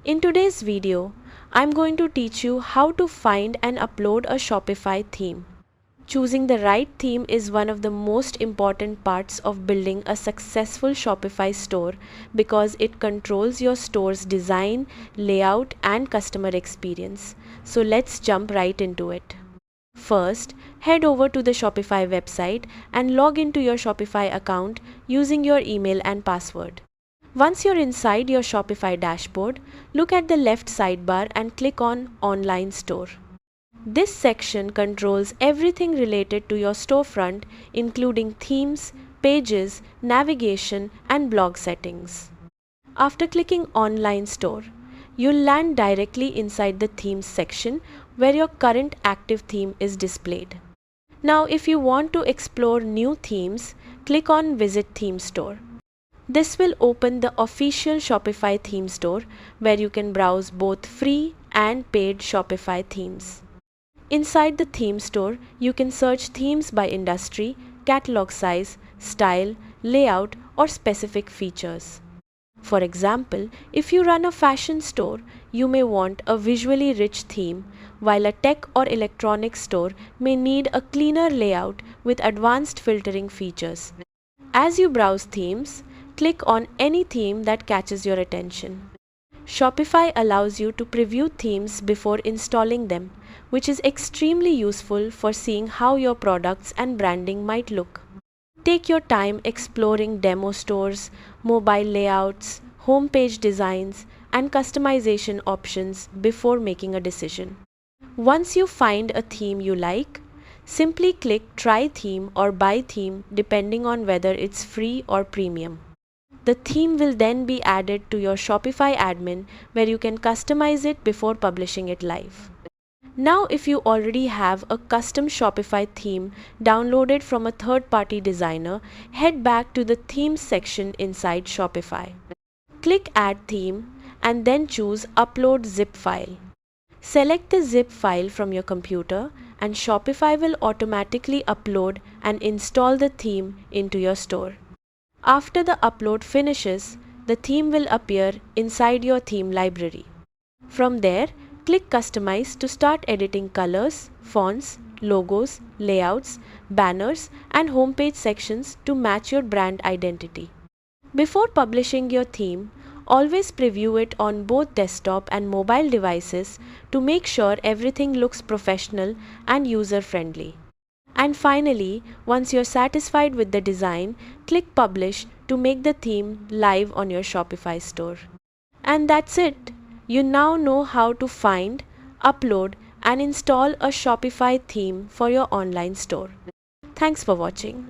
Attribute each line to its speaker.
Speaker 1: In today's video, I'm going to teach you how to find and upload a Shopify theme. Choosing the right theme is one of the most important parts of building a successful Shopify store because it controls your store's design, layout, and customer experience. So let's jump right into it. First, head over to the Shopify website and log into your Shopify account using your email and password. Once you're inside your Shopify dashboard, look at the left sidebar and click on Online Store. This section controls everything related to your storefront, including themes, pages, navigation, and blog settings. After clicking Online Store, you'll land directly inside the Themes section where your current active theme is displayed. Now, if you want to explore new themes, click on Visit Theme Store. This will open the official Shopify theme store where you can browse both free and paid Shopify themes. Inside the theme store, you can search themes by industry, catalog size, style, layout, or specific features. For example, if you run a fashion store, you may want a visually rich theme, while a tech or electronics store may need a cleaner layout with advanced filtering features. As you browse themes, click on any theme that catches your attention. Shopify allows you to preview themes before installing them, which is extremely useful for seeing how your products and branding might look. Take your time exploring demo stores, mobile layouts, homepage designs, and customization options before making a decision. Once you find a theme you like, simply click Try Theme or Buy Theme depending on whether it's free or premium. The theme will then be added to your Shopify admin where you can customize it before publishing it live. Now, if you already have a custom Shopify theme downloaded from a third-party designer, head back to the Themes section inside Shopify. Click Add Theme and then choose Upload Zip File. Select the zip file from your computer and Shopify will automatically upload and install the theme into your store. After the upload finishes, the theme will appear inside your theme library. From there, click Customize to start editing colors, fonts, logos, layouts, banners, and homepage sections to match your brand identity. Before publishing your theme, always preview it on both desktop and mobile devices to make sure everything looks professional and user-friendly. And finally, once you're satisfied with the design, click Publish to make the theme live on your Shopify store. And that's it! You now know how to find, upload, and install a Shopify theme for your online store. Thanks for watching.